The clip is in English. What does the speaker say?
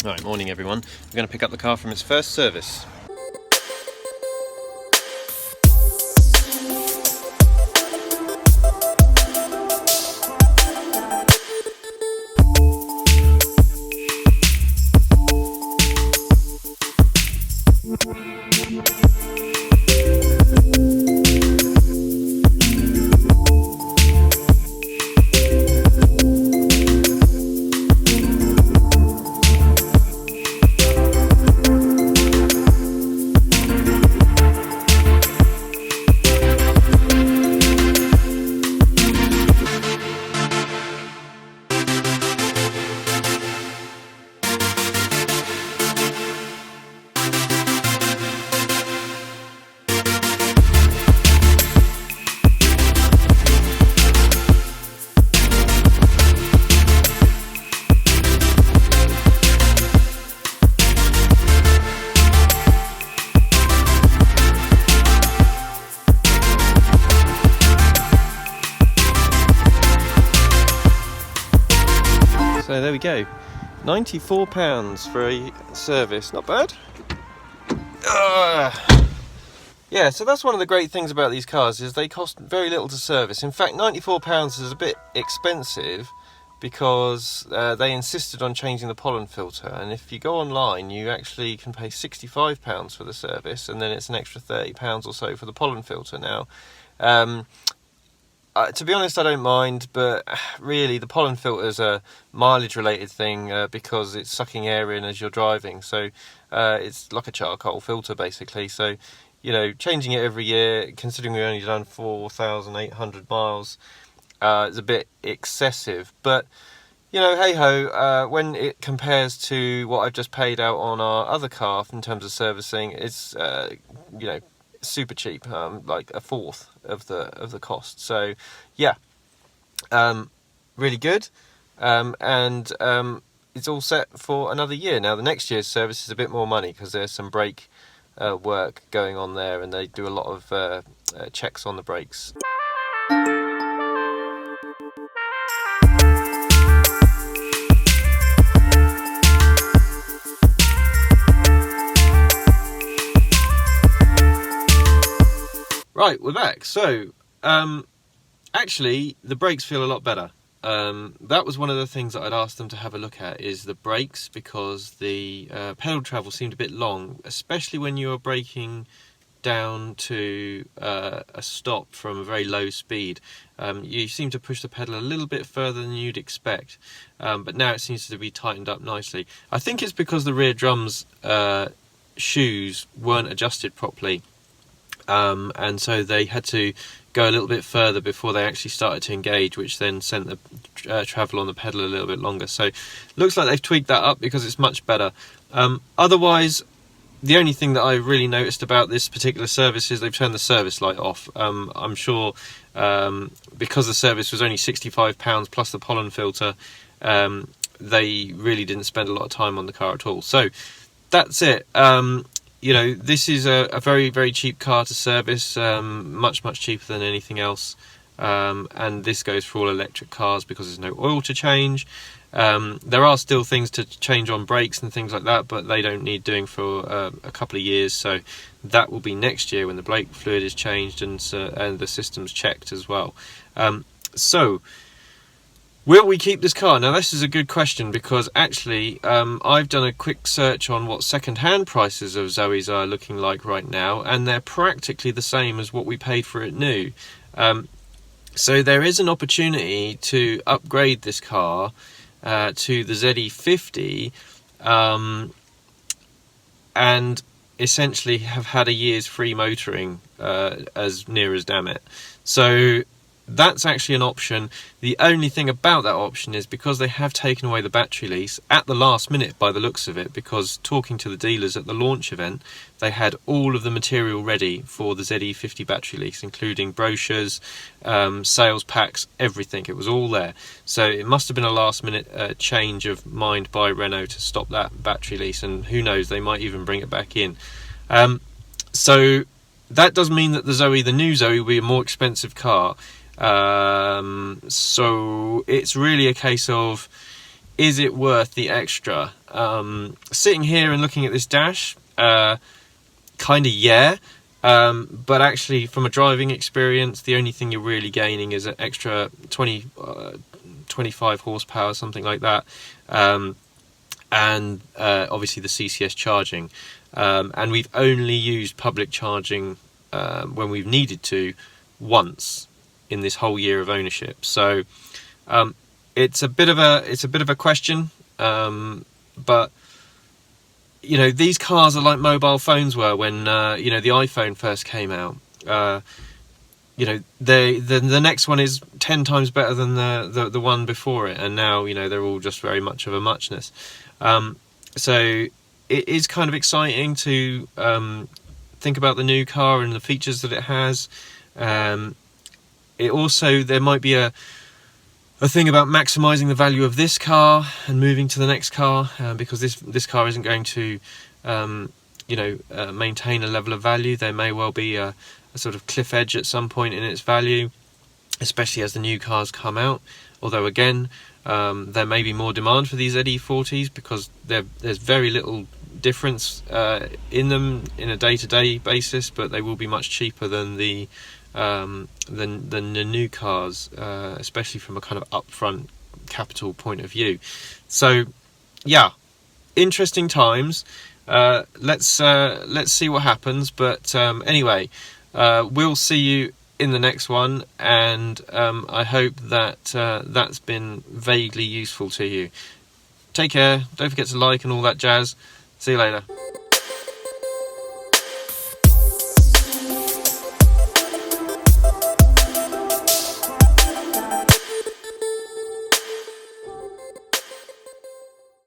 Right, morning everyone. We're going to pick up the car from its first service. So there we go, £94 for a service, not bad. Yeah, so that's one of the great things about these cars, is they cost very little to service. In fact, £94 is a bit expensive because they insisted on changing the pollen filter, and if you go online you actually can pay £65 for the service, and then it's an extra £30 or so for the pollen filter. Now, to be honest, I don't mind, but really the pollen filter is a mileage related thing because it's sucking air in as you're driving, so it's like a charcoal filter basically. So, you know, changing it every year, considering we've only done 4,800 miles, is a bit excessive. But, you know, hey ho, when it compares to what I've just paid out on our other car in terms of servicing, it's, you know, super cheap, like a fourth of the cost. So yeah, really good, and it's all set for another year. Now the next year's service is a bit more money because there's some brake work going on there, and they do a lot of checks on the brakes. Right, we're back. So, actually, the brakes feel a lot better. That was one of the things that I'd asked them to have a look at, is the brakes, because the pedal travel seemed a bit long, especially when you were braking down to a stop from a very low speed. You seem to push the pedal a little bit further than you'd expect, but now it seems to be tightened up nicely. I think it's because the rear drums shoes weren't adjusted properly. And so they had to go a little bit further before they actually started to engage, which then sent the travel on the pedal a little bit longer. So looks like they've tweaked that up because it's much better. Otherwise, the only thing that I really noticed about this particular service is they've turned the service light off. I'm sure because the service was only £65 plus the pollen filter, they really didn't spend a lot of time on the car at all. So that's it. You know, this is a very, very cheap car to service, much cheaper than anything else. And this goes for all electric cars because there's no oil to change. There are still things to change on brakes and things like that, but they don't need doing for a couple of years. So that will be next year when the brake fluid is changed and the system's checked as well. So, will we keep this car? Now this is a good question because actually I've done a quick search on what second-hand prices of Zoes are looking like right now, and they're practically the same as what we paid for it new. So there is an opportunity to upgrade this car to the ZE50 and essentially have had a year's free motoring, as near as damn it. So that's actually an option. The only thing about that option is because they have taken away the battery lease at the last minute by the looks of it, because talking to the dealers at the launch event, they had all of the material ready for the ZE50 battery lease, including brochures, sales packs, everything. It was all there. So it must have been a last minute change of mind by Renault to stop that battery lease, and who knows, they might even bring it back in. So that does mean that the new Zoe will be a more expensive car. So it's really a case of, is it worth the extra? sitting here and looking at this dash, kind of yeah, but actually from a driving experience, the only thing you're really gaining is an extra 25 horsepower, something like that, and obviously the CCS charging, and we've only used public charging when we've needed to once in this whole year of ownership. So it's a bit of a question, but you know, these cars are like mobile phones were when you know, the iPhone first came out. You know, the next one is 10 times better than the one before it, and now, you know, they're all just very much of a muchness. So it is kind of exciting to think about the new car and the features that it has. It also, there might be a thing about maximising the value of this car and moving to the next car, because this car isn't going to you know, maintain a level of value. There may well be a sort of cliff edge at some point in its value, especially as the new cars come out. Although again, there may be more demand for these ZE40s because there's very little difference in them in a day-to-day basis, but they will be much cheaper than the new cars, especially from a kind of upfront capital point of view. So yeah, interesting times. Let's see what happens, but anyway, we'll see you in the next one, and I hope that that's been vaguely useful to you. Take care, don't forget to like and all that jazz. See you later.